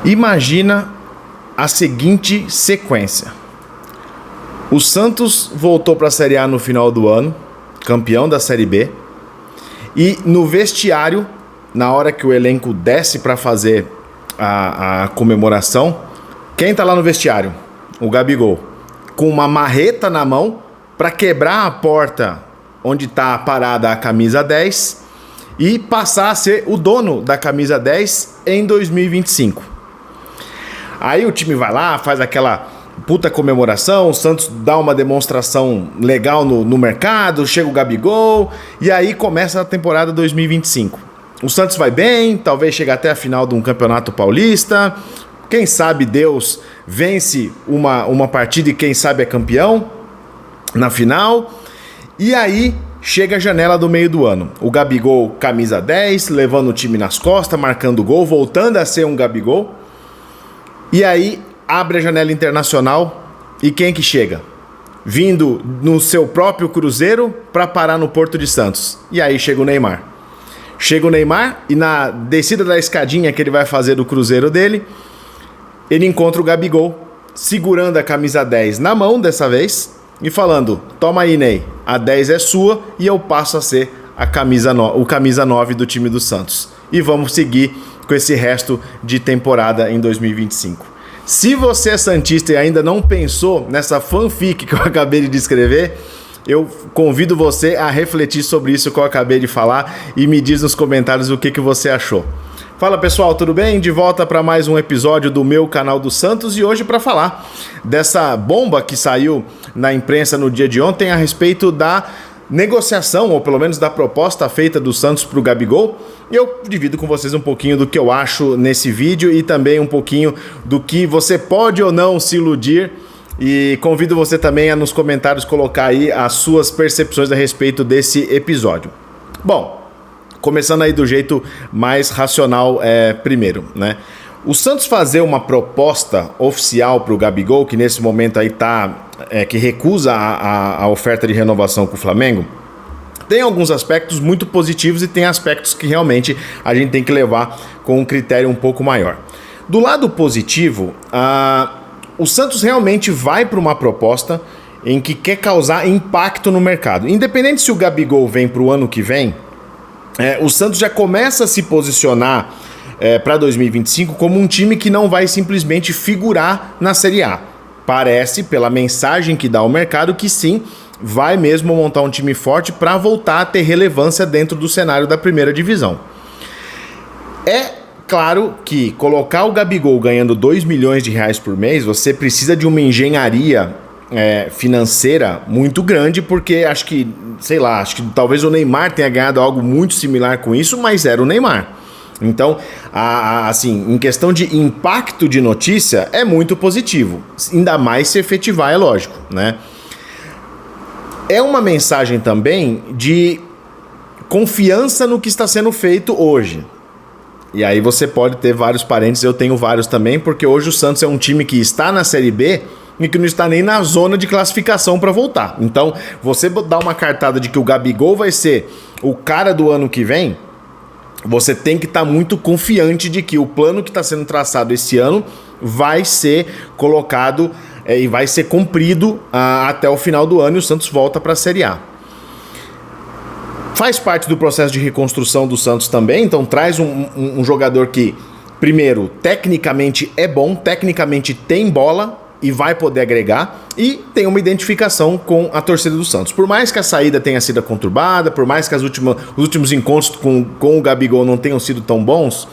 Imagina a seguinte sequência. O Santos voltou para a Série A no final do ano, campeão da Série B, e no vestiário, na hora que o elenco desce para fazer a comemoração, quem tá lá no vestiário? O Gabigol, com uma marreta na mão para quebrar a porta onde está parada a camisa 10 e passar a ser o dono da camisa 10 em 2025. Aí o time vai lá, faz aquela puta comemoração, o Santos dá uma demonstração legal no mercado, chega o Gabigol e aí começa a temporada 2025. O Santos vai bem, talvez chegue até a final de um campeonato paulista, quem sabe Deus vence uma partida e quem sabe é campeão na final. E aí chega a janela do meio do ano. O Gabigol, camisa 10, levando o time nas costas, marcando gol, voltando a ser um Gabigol. E aí abre a janela internacional e quem que chega? Vindo no seu próprio Cruzeiro para parar no Porto de Santos. E aí chega o Neymar. Chega o Neymar e na descida da escadinha que ele vai fazer do Cruzeiro dele, ele encontra o Gabigol segurando a camisa 10 na mão dessa vez e falando: toma aí, Ney, a 10 é sua e eu passo a ser o camisa 9 do time do Santos. E vamos seguir com esse resto de temporada em 2025. Se você é santista e ainda não pensou nessa fanfic que eu acabei de descrever, eu convido você a refletir sobre isso que eu acabei de falar e me diz nos comentários o que você achou. Fala pessoal, tudo bem? De volta para mais um episódio do meu canal do Santos e hoje para falar dessa bomba que saiu na imprensa no dia de ontem a respeito da negociação, ou pelo menos da proposta feita do Santos para o Gabigol. E eu divido com vocês um pouquinho do que eu acho nesse vídeo e também um pouquinho do que você pode ou não se iludir. E convido você também a nos comentários colocar aí as suas percepções a respeito desse episódio. Bom, começando aí do jeito mais racional primeiro, né? O Santos fazer uma proposta oficial para o Gabigol, que nesse momento aí que recusa a oferta de renovação com o Flamengo, tem alguns aspectos muito positivos e tem aspectos que realmente a gente tem que levar com um critério um pouco maior. Do lado positivo, o Santos realmente vai para uma proposta em que quer causar impacto no mercado. Independente se o Gabigol vem para o ano que vem, o Santos já começa a se posicionar para 2025 como um time que não vai simplesmente figurar na Série A. Parece, pela mensagem que dá ao mercado, que sim, vai mesmo montar um time forte para voltar a ter relevância dentro do cenário da primeira divisão. É claro que colocar o Gabigol ganhando 2 milhões de reais por mês, você precisa de uma engenharia financeira muito grande, porque acho que talvez o Neymar tenha ganhado algo muito similar com isso, mas era o Neymar. Então, assim, em questão de impacto de notícia, é muito positivo. Ainda mais se efetivar, é lógico, né? É uma mensagem também de confiança no que está sendo feito hoje. E aí você pode ter vários parênteses, eu tenho vários também, porque hoje o Santos é um time que está na Série B e que não está nem na zona de classificação para voltar. Então, você dá uma cartada de que o Gabigol vai ser o cara do ano que vem, você tem que estar muito confiante de que o plano que está sendo traçado esse ano vai ser colocado e vai ser cumprido até o final do ano e o Santos volta para a Série A. Faz parte do processo de reconstrução do Santos também, então traz um jogador que, primeiro, tecnicamente é bom, tecnicamente tem bola e vai poder agregar, e tem uma identificação com a torcida do Santos. Por mais que a saída tenha sido conturbada, por mais que os últimos encontros com o Gabigol não tenham sido tão bons,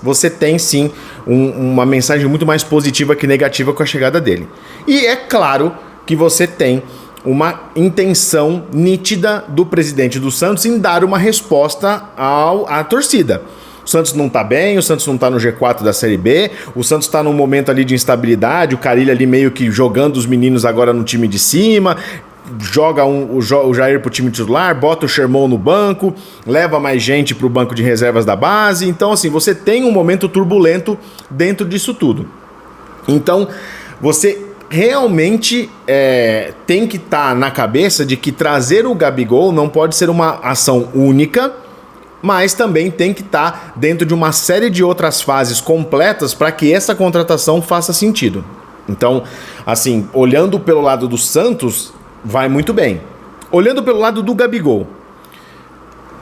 você tem sim uma mensagem muito mais positiva que negativa com a chegada dele. E é claro que você tem uma intenção nítida do presidente do Santos em dar uma resposta à torcida. O Santos não tá bem, o Santos não tá no G4 da Série B, o Santos tá num momento ali de instabilidade, o Carille ali meio que jogando os meninos agora no time de cima, joga o Jair pro time titular, bota o Sherman no banco, leva mais gente pro banco de reservas da base. Então, assim, você tem um momento turbulento dentro disso tudo. Então, você realmente tem que estar na cabeça de que trazer o Gabigol não pode ser uma ação única mas também tem que estar dentro de uma série de outras fases completas para que essa contratação faça sentido. Então, assim, olhando pelo lado do Santos, vai muito bem. Olhando pelo lado do Gabigol,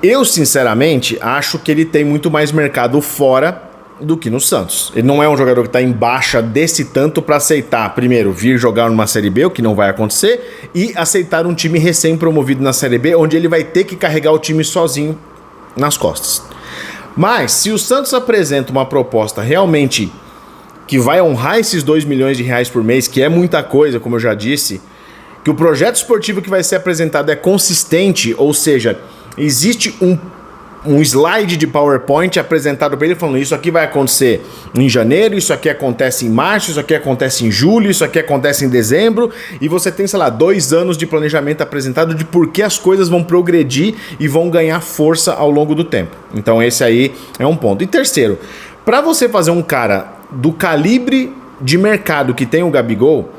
eu sinceramente acho que ele tem muito mais mercado fora do que no Santos. Ele não é um jogador que está em baixa desse tanto para aceitar, primeiro, vir jogar numa Série B, o que não vai acontecer, e aceitar um time recém-promovido na Série B, onde ele vai ter que carregar o time sozinho nas costas. Mas, se o Santos apresenta uma proposta realmente que vai honrar esses 2 milhões de reais por mês, que é muita coisa, como eu já disse, que o projeto esportivo que vai ser apresentado é consistente, ou seja, existe um slide de PowerPoint apresentado para ele falando isso aqui vai acontecer em janeiro, isso aqui acontece em março, isso aqui acontece em julho, isso aqui acontece em dezembro, e você tem, sei lá, 2 anos de planejamento apresentado de por que as coisas vão progredir e vão ganhar força ao longo do tempo. Então esse aí é um ponto. E terceiro, para você fazer um cara do calibre de mercado que tem o Gabigol,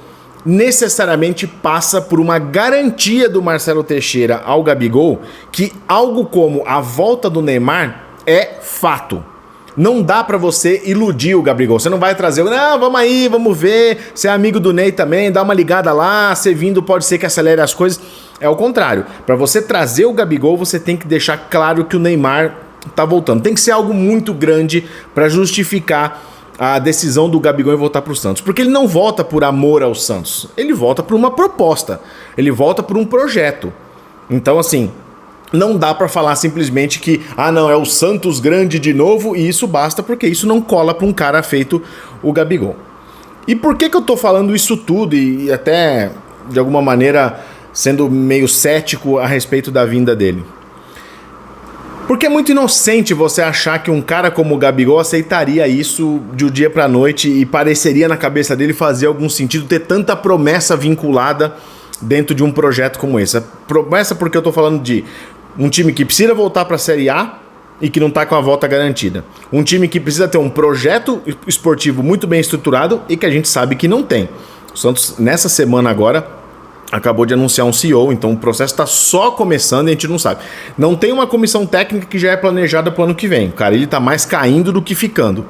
necessariamente passa por uma garantia do Marcelo Teixeira ao Gabigol que algo como a volta do Neymar é fato. Não dá pra você iludir o Gabigol. Você não vai trazer, não, vamos aí, vamos ver, você é amigo do Ney também, dá uma ligada lá, você vindo pode ser que acelere as coisas. É o contrário. Pra você trazer o Gabigol, você tem que deixar claro que o Neymar tá voltando. Tem que ser algo muito grande pra justificar a decisão do Gabigol em voltar para o Santos. Porque ele não volta por amor ao Santos. Ele volta por uma proposta. Ele volta por um projeto. Então, assim, não dá para falar simplesmente que, não, é o Santos grande de novo e isso basta, porque isso não cola para um cara feito o Gabigol. E por que eu tô falando isso tudo e até, de alguma maneira, sendo meio cético a respeito da vinda dele? Porque é muito inocente você achar que um cara como o Gabigol aceitaria isso de um dia pra noite e pareceria na cabeça dele fazer algum sentido ter tanta promessa vinculada dentro de um projeto como esse. A promessa porque eu tô falando de um time que precisa voltar pra Série A e que não tá com a volta garantida. Um time que precisa ter um projeto esportivo muito bem estruturado e que a gente sabe que não tem. O Santos, nessa semana agora, acabou de anunciar um CEO, então o processo está só começando e a gente não sabe. Não tem uma comissão técnica que já é planejada para o ano que vem. Cara, ele está mais caindo do que ficando.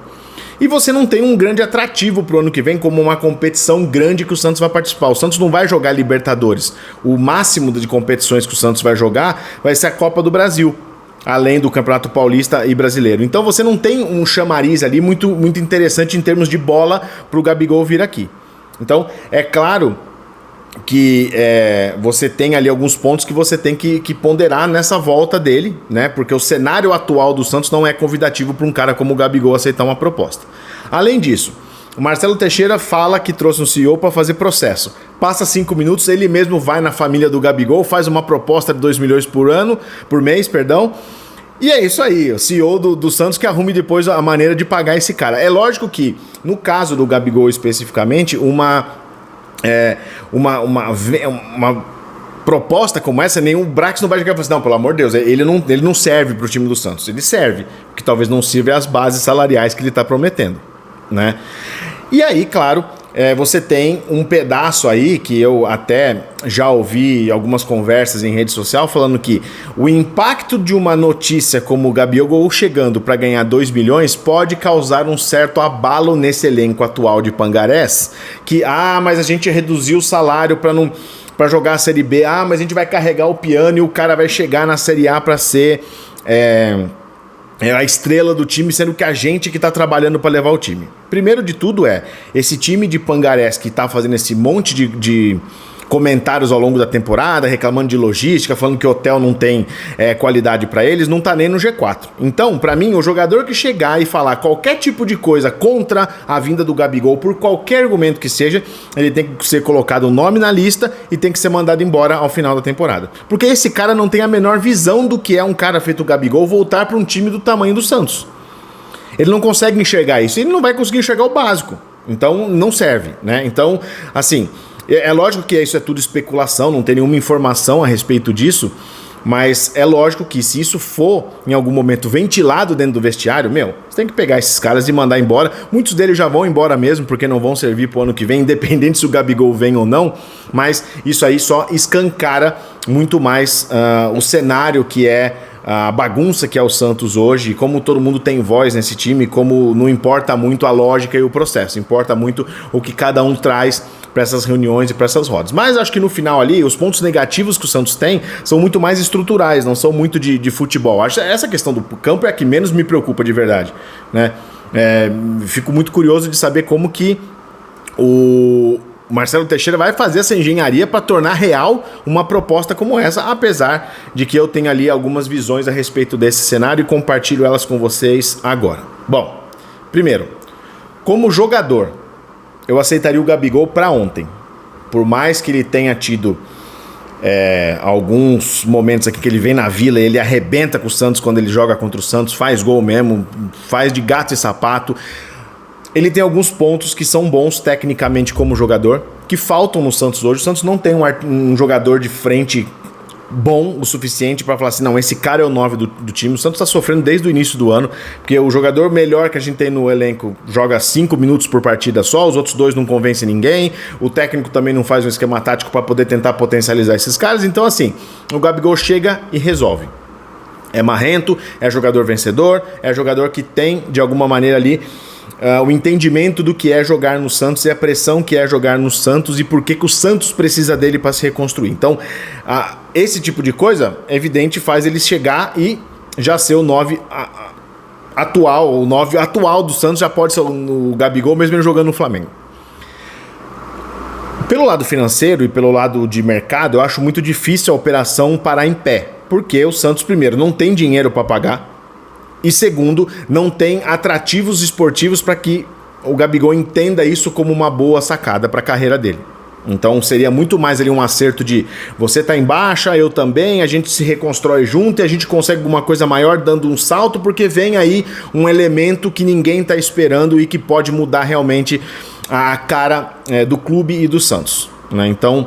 E você não tem um grande atrativo para o ano que vem como uma competição grande que o Santos vai participar. O Santos não vai jogar Libertadores. O máximo de competições que o Santos vai jogar vai ser a Copa do Brasil, além do Campeonato Paulista e Brasileiro. Então você não tem um chamariz ali muito interessante em termos de bola para o Gabigol vir aqui. Então, é claro que você tem ali alguns pontos que você tem que ponderar nessa volta dele, né? Porque o cenário atual do Santos não é convidativo para um cara como o Gabigol aceitar uma proposta. Além disso, o Marcelo Teixeira fala que trouxe um CEO para fazer processo. Passa 5 minutos, ele mesmo vai na família do Gabigol, faz uma proposta de 2 milhões por mês, e é isso aí, o CEO do Santos que arrume depois a maneira de pagar esse cara. É lógico que, no caso do Gabigol especificamente, uma proposta como essa, nenhum Brax não vai chegar e falar assim, não, pelo amor de Deus, ele não serve para o time do Santos. Ele serve, porque talvez não sirva as bases salariais que ele está prometendo, né? E aí, claro, você tem um pedaço aí que eu até já ouvi algumas conversas em rede social falando que o impacto de uma notícia como o Gabigol chegando para ganhar 2 milhões pode causar um certo abalo nesse elenco atual de Pangarés, que, mas a gente reduziu o salário para jogar a Série B, mas a gente vai carregar o piano e o cara vai chegar na Série A para ser a estrela do time, sendo que a gente que está trabalhando para levar o time. Primeiro de tudo esse time de Pangarés que está fazendo esse monte de comentários ao longo da temporada, reclamando de logística, falando que o hotel não tem qualidade para eles, não tá nem no G4. Então, para mim, o jogador que chegar e falar qualquer tipo de coisa contra a vinda do Gabigol, por qualquer argumento que seja, ele tem que ser colocado o nome na lista e tem que ser mandado embora ao final da temporada. Porque esse cara não tem a menor visão do que é um cara feito o Gabigol voltar para um time do tamanho do Santos. Ele não consegue enxergar isso, ele não vai conseguir enxergar o básico. Então, não serve, né? Então, assim, é lógico que isso é tudo especulação, não tem nenhuma informação a respeito disso, mas é lógico que se isso for, em algum momento, ventilado dentro do vestiário, você tem que pegar esses caras e mandar embora. Muitos deles já vão embora mesmo, porque não vão servir pro ano que vem, independente se o Gabigol vem ou não, mas isso aí só escancara muito mais o cenário que é a bagunça que é o Santos hoje, como todo mundo tem voz nesse time, como não importa muito a lógica e o processo, importa muito o que cada um traz para essas reuniões e para essas rodas. Mas acho que no final ali, os pontos negativos que o Santos tem são muito mais estruturais, não são muito de futebol. Acho que essa questão do campo é a que menos me preocupa de verdade, né? Fico muito curioso de saber como que o Marcelo Teixeira vai fazer essa engenharia para tornar real uma proposta como essa, apesar de que eu tenho ali algumas visões a respeito desse cenário e compartilho elas com vocês agora. Bom, primeiro, como jogador, eu aceitaria o Gabigol para ontem. Por mais que ele tenha tido alguns momentos aqui que ele vem na Vila, ele arrebenta com o Santos quando ele joga contra o Santos, faz gol mesmo, faz de gato e sapato. Ele tem alguns pontos que são bons tecnicamente como jogador, que faltam no Santos hoje. O Santos não tem um jogador de frente bom o suficiente para falar assim, não, esse cara é o 9 do time. O Santos está sofrendo desde o início do ano, porque o jogador melhor que a gente tem no elenco joga 5 minutos por partida só, os outros 2 não convencem ninguém, o técnico também não faz um esquema tático para poder tentar potencializar esses caras. Então assim, o Gabigol chega e resolve. É marrento, é jogador vencedor, é jogador que tem de alguma maneira ali o entendimento do que é jogar no Santos e a pressão que é jogar no Santos e por que o Santos precisa dele para se reconstruir. Então, esse tipo de coisa, é evidente, faz ele chegar e já ser o 9 atual. O 9 atual do Santos já pode ser o Gabigol, mesmo ele jogando no Flamengo. Pelo lado financeiro e pelo lado de mercado, eu acho muito difícil a operação parar em pé. Porque o Santos, primeiro, não tem dinheiro para pagar. E segundo, não tem atrativos esportivos para que o Gabigol entenda isso como uma boa sacada para a carreira dele. Então seria muito mais ali um acerto de você tá em baixa, eu também, a gente se reconstrói junto e a gente consegue alguma coisa maior dando um salto, porque vem aí um elemento que ninguém tá esperando e que pode mudar realmente a cara do clube e do Santos, né? Então,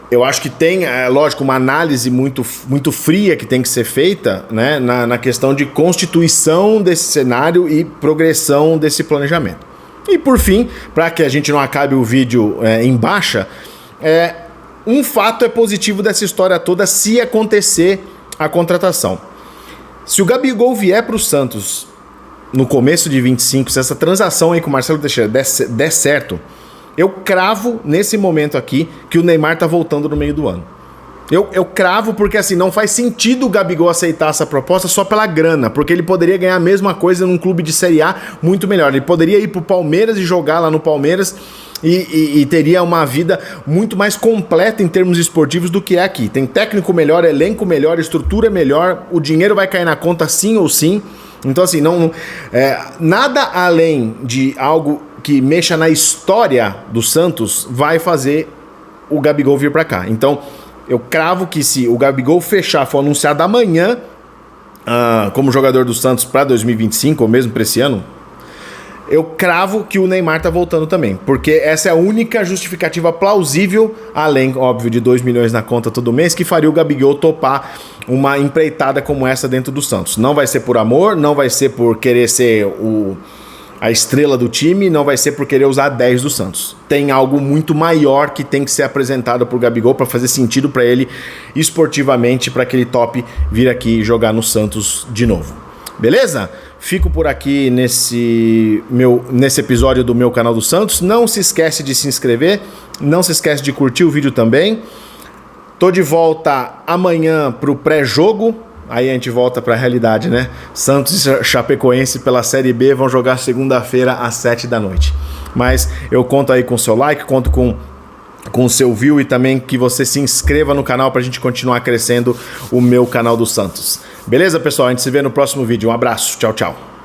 eu acho que tem, lógico, uma análise muito fria que tem que ser feita, né, na questão de constituição desse cenário e progressão desse planejamento. E por fim, para que a gente não acabe o vídeo em baixa, um fato é positivo dessa história toda se acontecer a contratação. Se o Gabigol vier para o Santos no começo de 25, se essa transação aí com o Marcelo Teixeira der certo, eu cravo nesse momento aqui que o Neymar tá voltando no meio do ano. Eu cravo porque assim, não faz sentido o Gabigol aceitar essa proposta só pela grana, porque ele poderia ganhar a mesma coisa num clube de Série A muito melhor. Ele poderia ir pro Palmeiras e jogar lá no Palmeiras e teria uma vida muito mais completa em termos esportivos do que é aqui. Tem técnico melhor, elenco melhor, estrutura melhor, o dinheiro vai cair na conta sim ou sim. Então assim, nada além de algo que mexa na história do Santos vai fazer o Gabigol vir para cá. Então, eu cravo que se o Gabigol fechar, for anunciado amanhã como jogador do Santos para 2025, ou mesmo para esse ano, eu cravo que o Neymar tá voltando também. Porque essa é a única justificativa plausível, além, óbvio, de 2 milhões na conta todo mês, que faria o Gabigol topar uma empreitada como essa dentro do Santos. Não vai ser por amor, não vai ser por querer ser a estrela do time, não vai ser por querer usar 10 do Santos. Tem algo muito maior que tem que ser apresentado pro Gabigol para fazer sentido para ele esportivamente, para que ele tope vir aqui jogar no Santos de novo. Beleza? Fico por aqui nesse episódio do meu canal do Santos. Não se esquece de se inscrever, não se esquece de curtir o vídeo também. Tô de volta amanhã pro pré-jogo. Aí a gente volta para a realidade, né? Santos e Chapecoense pela Série B vão jogar segunda-feira às 7 da noite. Mas eu conto aí com o seu like, conto com o seu view e também que você se inscreva no canal para a gente continuar crescendo o meu canal do Santos. Beleza, pessoal? A gente se vê no próximo vídeo. Um abraço. Tchau, tchau.